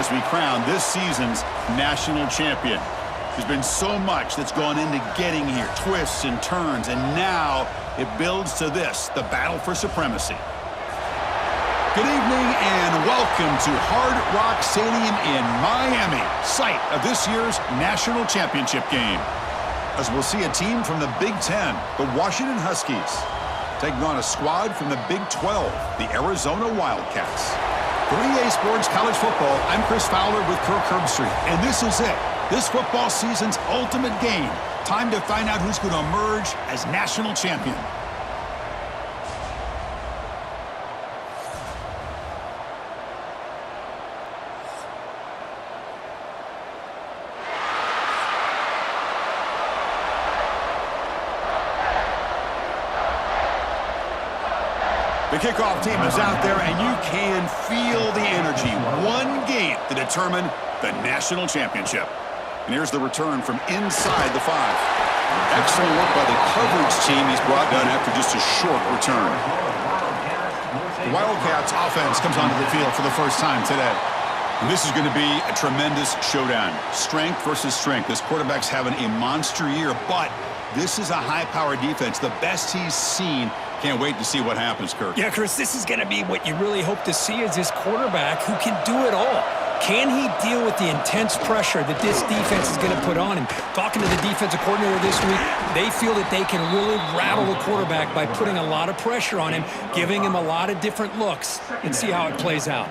as we crown this season's national champion. There's been so much that's gone into getting here, twists and turns, and now it builds to this, the battle for supremacy. Good evening and welcome to Hard Rock Stadium in Miami, site of this year's national championship game. As we'll see a team from the Big Ten, the Washington Huskies, taking on a squad from the Big 12, the Arizona Wildcats. For EA Sports College Football, I'm Chris Fowler with Kirk Herbstreit, and this is it. This football season's ultimate game. Time to find out who's going to emerge as national champion. The kickoff team is out there, and you can feel the energy. One game to determine the national championship. And here's the return from inside the 5. Excellent work by the coverage team. He's brought down after just a short return. The Wildcats offense comes onto the field for the first time today. And this is going to be a tremendous showdown. Strength versus strength. This quarterback's having a monster year, but this is a high-powered defense, the best he's seen. Can't wait to see what happens, Kirk. Yeah, Chris, this is going to be what you really hope to see is this quarterback who can do it all. Can he deal with the intense pressure that this defense is going to put on him? Talking to the defensive coordinator this week, they feel that they can really rattle the quarterback by putting a lot of pressure on him, giving him a lot of different looks, and see how it plays out.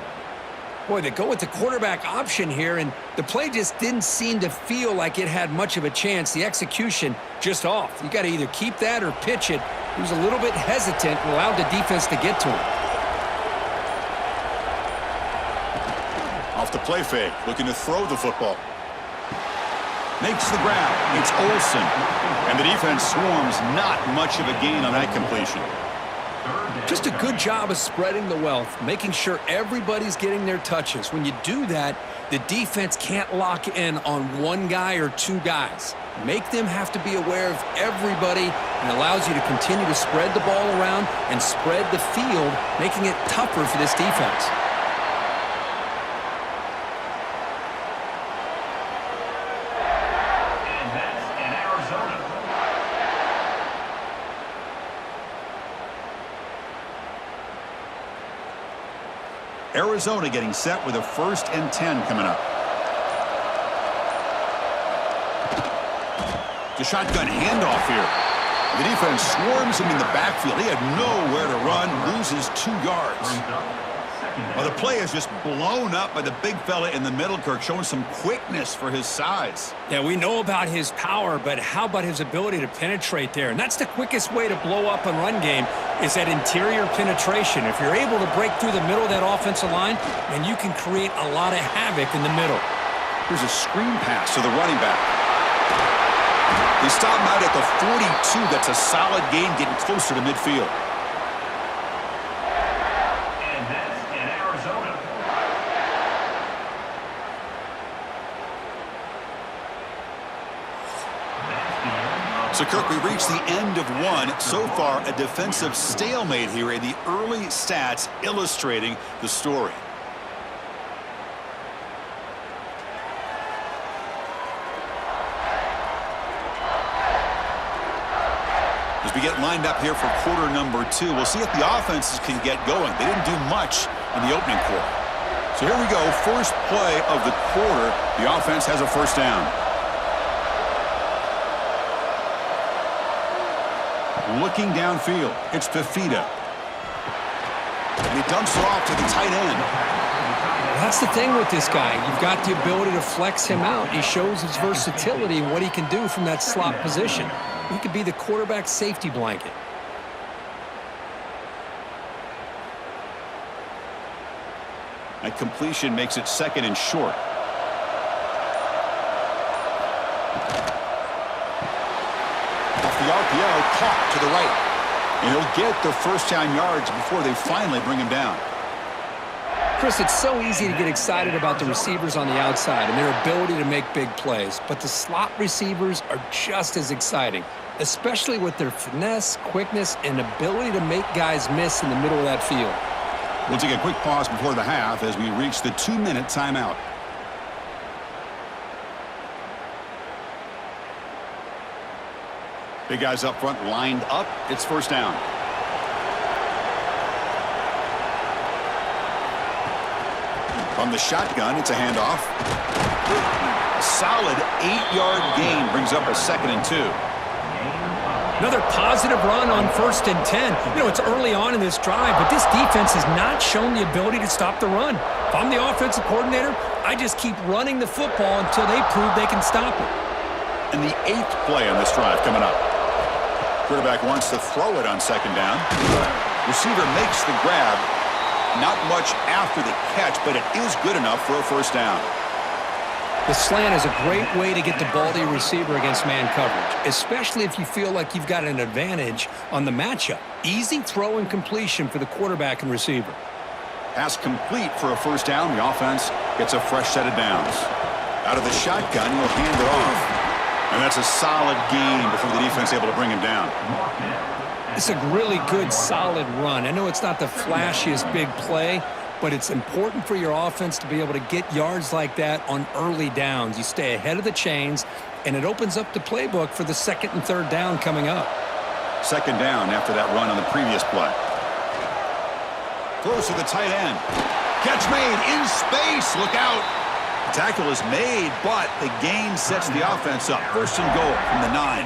Boy, they go with the quarterback option here, and the play just didn't seem to feel like it had much of a chance. The execution just off. You got to either keep that or pitch it. He was a little bit hesitant and allowed the defense to get to him. Off the play fake, looking to throw the football. Makes the grab. It's Olsen. And the defense swarms, not much of a gain on that completion. Just a good job of spreading the wealth, making sure everybody's getting their touches. When you do that, the defense can't lock in on one guy or two guys. Make them have to be aware of everybody, and allows you to continue to spread the ball around and spread the field, making it tougher for this defense. Arizona getting set with a 1st and 10 coming up. The shotgun handoff here. The defense swarms him in the backfield. He had nowhere to run, loses 2 yards. Well, the play is just blown up by the big fella in the middle, Kirk, showing some quickness for his size. Yeah, we know about his power, but how about his ability to penetrate there? And that's the quickest way to blow up a run game, is that interior penetration. If you're able to break through the middle of that offensive line, then you can create a lot of havoc in the middle. Here's a screen pass to the running back. They stop him out at the 42. That's a solid gain, getting closer to midfield. And that's in Arizona. So, Kirk, we reached the end of one. So far, a defensive stalemate here, and the early stats illustrating the story. As we get lined up here for quarter number 2, we'll see if the offenses can get going. They didn't do much in the opening quarter. So here we go, first play of the quarter. The offense has a 1st down. Looking downfield, it's Fafita. And he dumps it off to the tight end. That's the thing with this guy. You've got the ability to flex him out. He shows his versatility and what he can do from that slot position. He could be the quarterback safety blanket. That completion makes it 2nd and short. Off the RPO, caught to the right. And he'll get the 1st down yards before they finally bring him down. Chris, it's so easy to get excited about the receivers on the outside and their ability to make big plays, but the slot receivers are just as exciting, especially with their finesse, quickness, and ability to make guys miss in the middle of that field. We'll take a quick pause before the half as we reach the 2-minute timeout. Big guys up front lined up. It's first down. From the shotgun, it's a handoff. A solid 8-yard gain brings up a 2nd and 2. Another positive run on 1st and 10. You know, it's early on in this drive, but this defense has not shown the ability to stop the run. If I'm the offensive coordinator, I just keep running the football until they prove they can stop it. And the 8th play on this drive coming up. Quarterback wants to throw it on 2nd down. Receiver makes the grab. Not much after the catch, but it is good enough for a first down. The slant is a great way to get the ball to your receiver against man coverage, especially if you feel like you've got an advantage on the matchup. Easy throw and completion for the quarterback and receiver. Pass complete for a first down. The offense gets a fresh set of downs. Out of the shotgun, he'll hand it off. And that's a solid gain before the defense able to bring him down. It's a really good, solid run. I know it's not the flashiest big play, but it's important for your offense to be able to get yards like that on early downs. You stay ahead of the chains, and it opens up the playbook for the 2nd and 3rd down coming up. 2nd down after that run on the previous play. Throws to the tight end. Catch made in space. Look out. The tackle is made, but the gain sets the offense up. 1st and goal from the 9.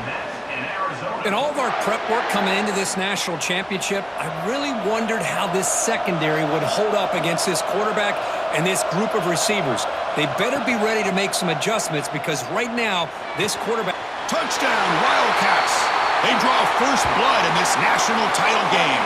In all of our prep work coming into this national championship, I really wondered how this secondary would hold up against this quarterback and this group of receivers. They better be ready to make some adjustments because right now, this quarterback... Touchdown, Wildcats! They draw first blood in this national title game.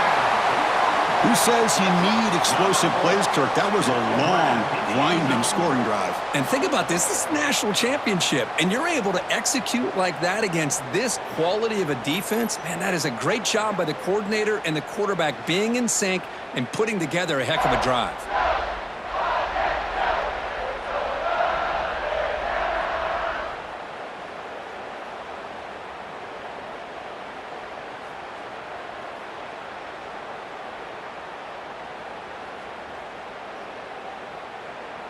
Who says you need explosive plays, Kirk? That was a long, grinding scoring drive. And think about this. This is a national championship, and you're able to execute like that against this quality of a defense. Man, that is a great job by the coordinator and the quarterback being in sync and putting together a heck of a drive.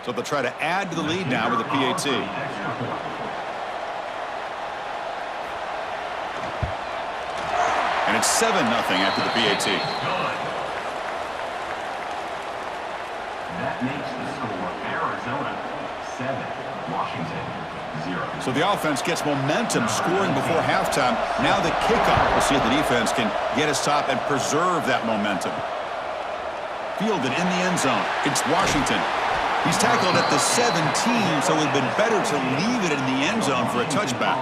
So they'll try to add to the lead now with a PAT. And it's 7-0 after the PAT. That makes the score Arizona 7, Washington 0. So the offense gets momentum scoring before halftime. Now the kickoff. We'll see if the defense can get a stop and preserve that momentum. Fielded in the end zone. It's Washington. He's tackled at the 17, so it would have been better to leave it in the end zone for a touchback.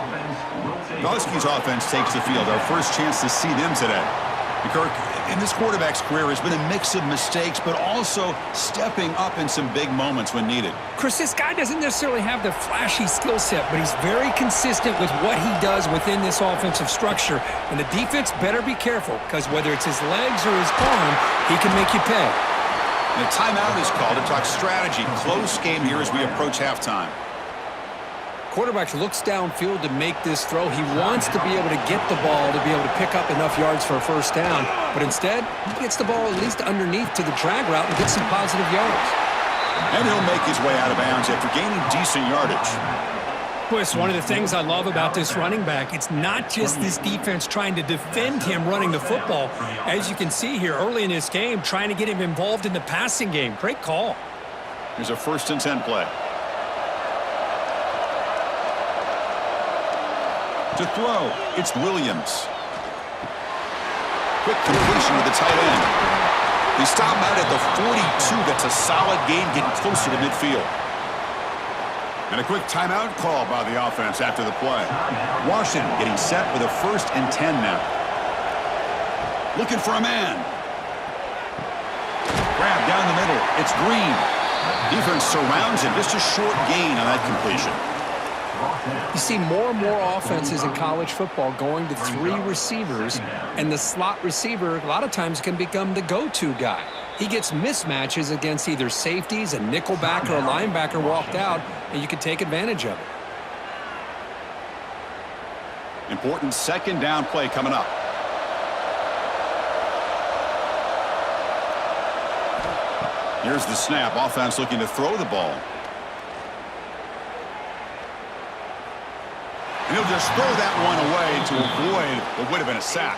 Gosky's offense takes the field. Our first chance to see them today. And Kirk, in this quarterback's career, has been a mix of mistakes, but also stepping up in some big moments when needed. Chris, this guy doesn't necessarily have the flashy skill set, but he's very consistent with what he does within this offensive structure. And the defense better be careful, because whether it's his legs or his arm, he can make you pay. And a timeout is called to talk strategy. Close game here as we approach halftime. Quarterback looks downfield to make this throw. He wants to be able to get the ball to be able to pick up enough yards for a first down. But instead, he gets the ball at least underneath to the drag route and gets some positive yards. And he'll make his way out of bounds after gaining decent yardage. Boy, it's one of the things I love about this running back. It's not just this defense trying to defend him running the football. As you can see here early in this game, trying to get him involved in the passing game. Great call. Here's a 1st and 10 play. To throw, it's Williams. Quick completion to the tight end. They stop him out at the 42. That's a solid gain, getting closer to midfield. And a quick timeout call by the offense after the play. Washington getting set with a 1st and 10 now. Looking for a man. Grab down the middle. It's Green. Defense surrounds him. Just a short gain on that completion. You see more and more offenses in college football going to 3 receivers, and the slot receiver a lot of times can become the go-to guy. He gets mismatches against either safeties, a nickelback, or a linebacker walked out, and you can take advantage of it. Important 2nd down play coming up. Here's the snap. Offense looking to throw the ball. And he'll just throw that one away to avoid what would have been a sack.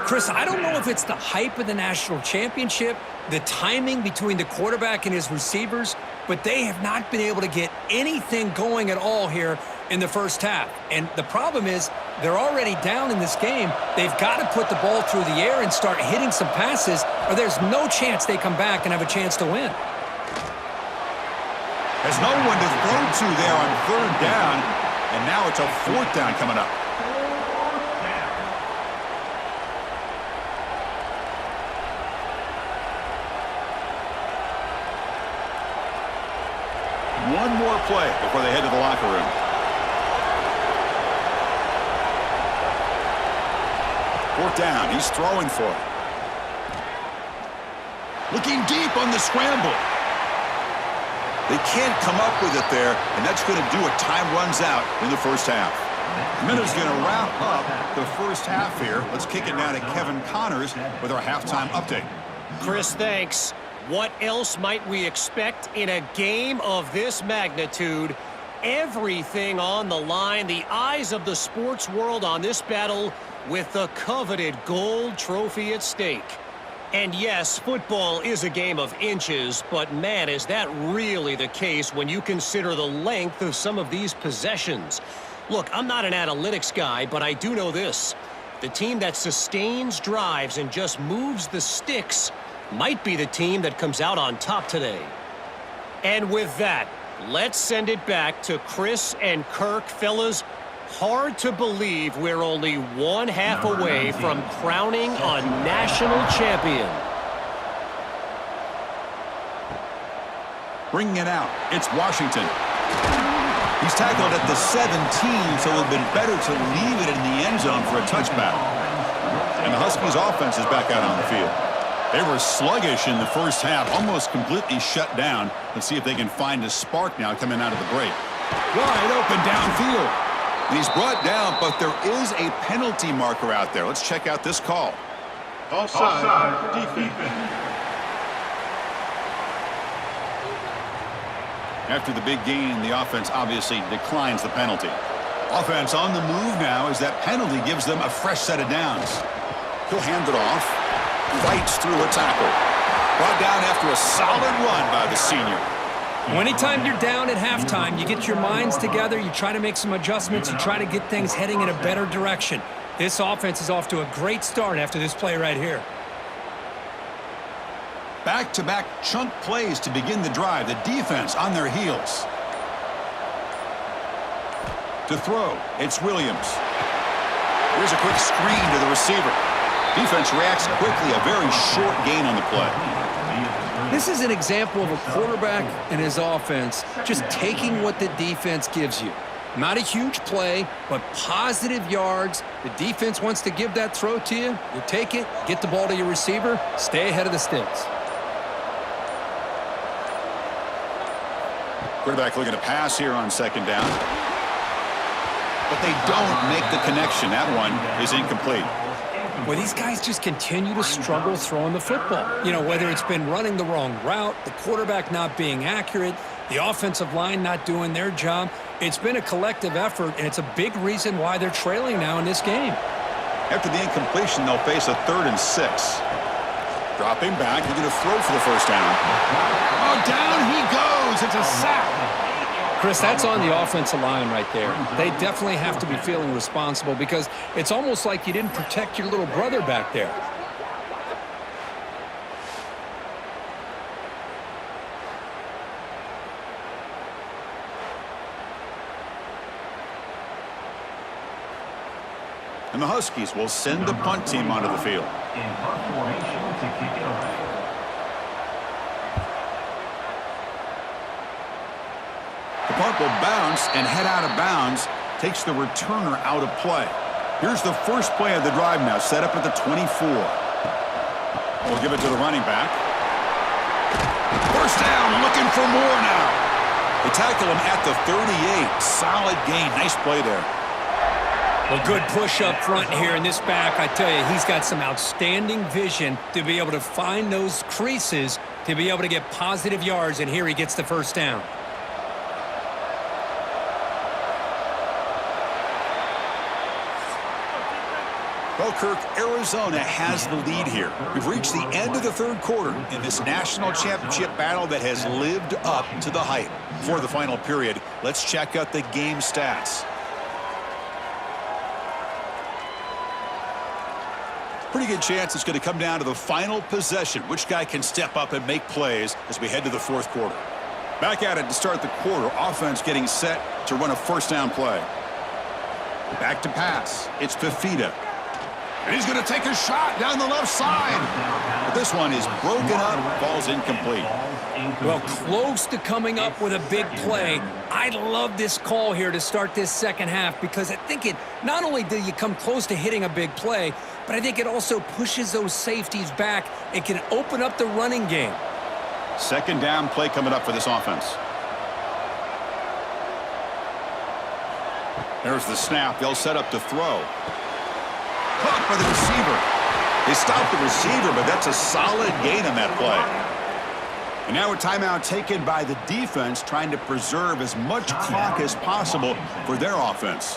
Chris, I don't know if it's the hype of the national championship, the timing between the quarterback and his receivers, but they have not been able to get anything going at all here in the first half. And the problem is they're already down in this game. They've got to put the ball through the air and start hitting some passes, or there's no chance they come back and have a chance to win. There's no one to throw to there on third down, and now it's a fourth down coming up. One more play before they head to the locker room. Fourth down, he's throwing for it. Looking deep on the scramble. They can't come up with it there, and that's going to do it. Time runs out in the first half. Minute's going to wrap up the first half here. Let's kick it now to Kevin Connors with our halftime update. Chris, thanks. What else might we expect in a game of this magnitude? Everything on the line, the eyes of the sports world on this battle with the coveted gold trophy at stake. And yes, football is a game of inches, but man, is that really the case when you consider the length of some of these possessions. Look, I'm not an analytics guy, but I do know this. The team that sustains drives and just moves the sticks might be the team that comes out on top today. And with that, let's send it back to Chris and Kirk. Fellas, hard to believe we're only one half away from crowning a national champion. Bringing it out, it's Washington. He's tackled at the 17, so it would have been better to leave it in the end zone for a touchback. And the Huskies' offense is back out on the field. They were sluggish in the first half, almost completely shut down. Let's see if they can find a spark now coming out of the break. Wide open downfield. And he's brought down, but there is a penalty marker out there. Let's check out this call. Offside, defense. After the big gain, the offense obviously declines the penalty. Offense on the move now as that penalty gives them a fresh set of downs. He'll hand it off. Fights through a tackle. Brought down after a solid run by the senior. Anytime you're down at halftime, you get your minds together, you try to make some adjustments, you try to get things heading in a better direction. This offense is off to a great start after this play right here. Back-to-back chunk plays to begin the drive. The defense on their heels. To throw, it's Williams. Here's a quick screen to the receiver. Defense reacts quickly, a very short gain on the play. This is an example of a quarterback and his offense just taking what the defense gives you. Not a huge play, but positive yards. The defense wants to give that throw to you. You take it, get the ball to your receiver, stay ahead of the sticks. Quarterback looking to pass here on second down. But they don't make the connection. That one is incomplete. Well, these guys just continue to struggle throwing the football. You know, whether it's been running the wrong route, the quarterback not being accurate, the offensive line not doing their job. It's been a collective effort, and it's a big reason why they're trailing now in this game. After the incompletion, they'll face a 3rd and 6. Dropping back, he's going to throw for the first down. Oh, down he goes. It's a sack. Chris, that's on the offensive line right there. They definitely have to be feeling responsible because it's almost like you didn't protect your little brother back there. And the Huskies will send the punt team onto the field. In punt formation to kick it away. The punt will bounce and head out of bounds, takes the returner out of play. Here's the first play of the drive now, set up at the 24. We'll give it to the running back. First down, looking for more now. They tackle him at the 38. Solid gain. Nice play there. Well, good push up front here in this back. I tell you, he's got some outstanding vision to be able to find those creases, to be able to get positive yards, and here he gets the first down. Well, Kirk, Arizona has the lead here. We've reached the end of the third quarter in this national championship battle that has lived up to the hype. For the final period, let's check out the game stats. Pretty good chance it's going to come down to the final possession. Which guy can step up and make plays as we head to the fourth quarter. Back at it to start the quarter. Offense getting set to run a first down play. Back to pass. It's Fafita. And he's going to take a shot down the left side. But this one is broken up, falls incomplete. Well, close to coming up with a big play. I love this call here to start this second half because I think it not only do you come close to hitting a big play, but I think it also pushes those safeties back and can open up the running game. Second down play coming up for this offense. There's the snap. They'll set up to throw. Caught by the receiver. They stopped the receiver, but that's a solid gain on that play. And now a timeout taken by the defense, trying to preserve as much clock as possible for their offense.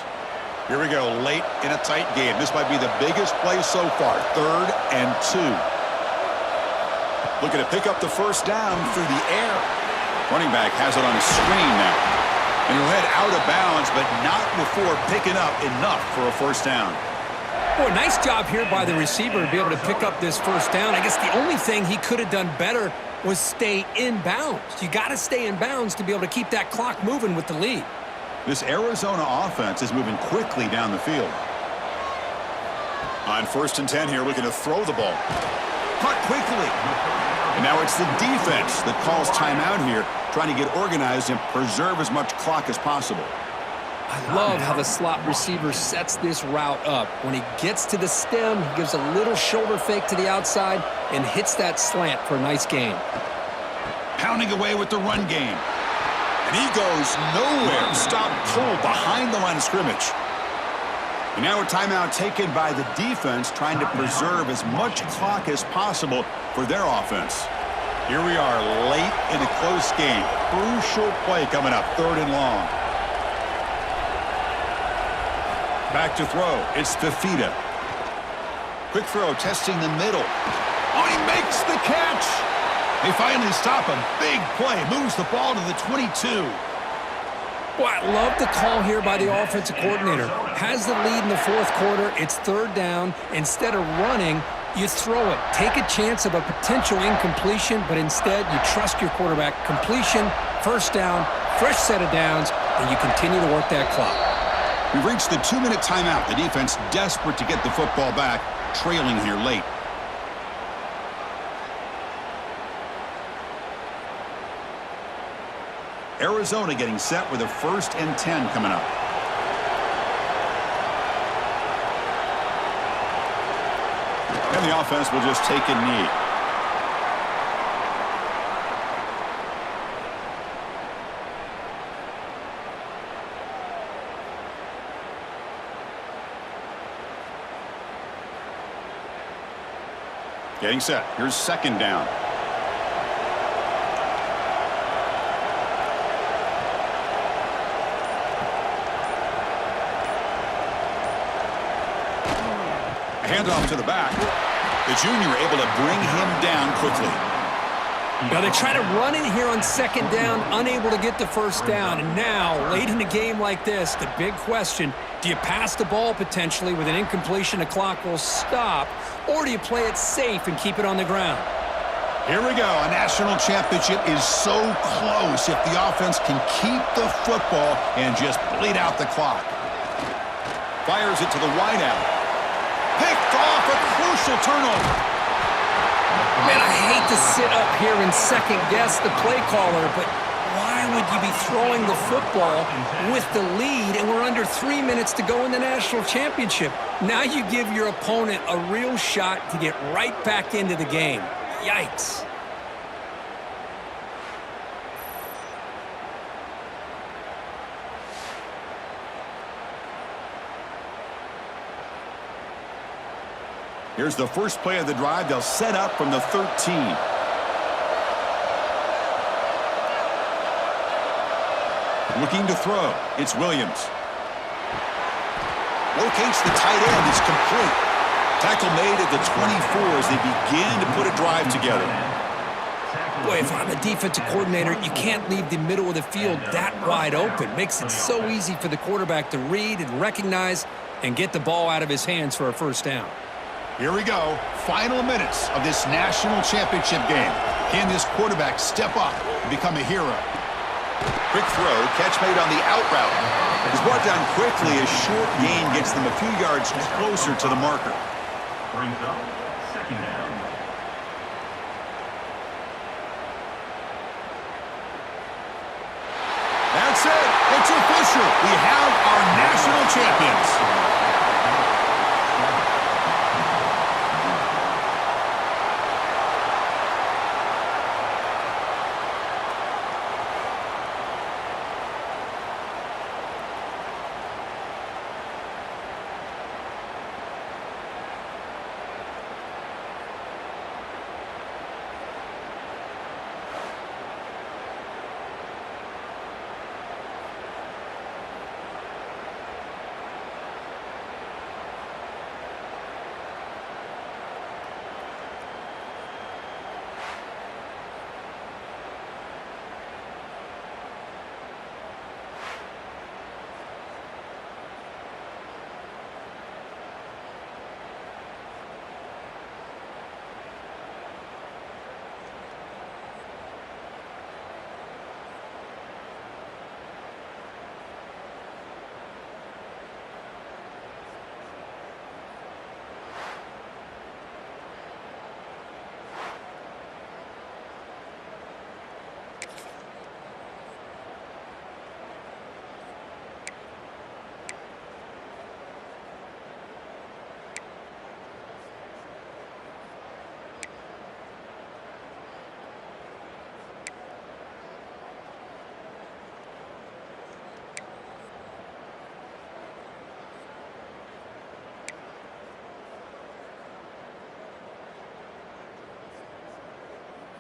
Here we go, late in a tight game. This might be the biggest play so far. 3rd and 2. Looking to pick up the first down through the air. Running back has it on a screen now. And he'll head out of bounds, but not before picking up enough for a first down. Boy, nice job here by the receiver to be able to pick up this first down. I guess the only thing he could have done better was stay in bounds. You got to stay in bounds to be able to keep that clock moving with the lead. This Arizona offense is moving quickly down the field. On 1st and 10 here, looking to throw the ball. Caught quickly. And now it's the defense that calls timeout here, trying to get organized and preserve as much clock as possible. I love how the slot receiver sets this route up. When he gets to the stem, he gives a little shoulder fake to the outside and hits that slant for a nice gain. Pounding away with the run game. And he goes nowhere. Stop pulled behind the line of scrimmage. And now a timeout taken by the defense, trying to preserve as much clock as possible for their offense. Here we are late in a close game. Crucial play coming up, 3rd and long. Back to throw. It's Fafita. Quick throw, testing the middle. Oh, he makes the catch. They finally stop him. Big play. Moves the ball to the 22. Well, I love the call here by the offensive coordinator. Has the lead in the fourth quarter. It's 3rd down. Instead of running, you throw it. Take a chance of a potential incompletion, but instead you trust your quarterback. Completion, first down, fresh set of downs, and you continue to work that clock. We've reached the 2-minute timeout. The defense desperate to get the football back, trailing here late. Arizona getting set with a 1st and 10 coming up. And the offense will just take a knee. Getting set. Here's 2nd down. Handoff to the back. The junior able to bring him down quickly. Now they try to run it here on 2nd down, unable to get the first down. And now, late in a game like this, the big question, do you pass the ball potentially with an incompletion, the clock will stop, or do you play it safe and keep it on the ground? Here we go. A national championship is so close if the offense can keep the football and just bleed out the clock. Fires it to the wideout. Picked off, a crucial turnover. Man, I hate to sit up here and second-guess the play caller, but why would you be throwing the football with the lead and we're under 3 minutes to go in the national championship? Now you give your opponent a real shot to get right back into the game. Yikes. Here's the first play of the drive. They'll set up from the 13. Looking to throw. It's Williams. Locates the tight end. It's complete. Tackle made at the 24 as they begin to put a drive together. Boy, if I'm a defensive coordinator, you can't leave the middle of the field that wide open. Makes it so easy for the quarterback to read and recognize and get the ball out of his hands for a first down. Here we go. Final minutes of this national championship game. Can this quarterback step up and become a hero? Quick throw, catch made on the out route. He's brought down quickly. A short gain gets them a few yards closer to the marker. Brings up second down. That's it. It's official. We have our national champions.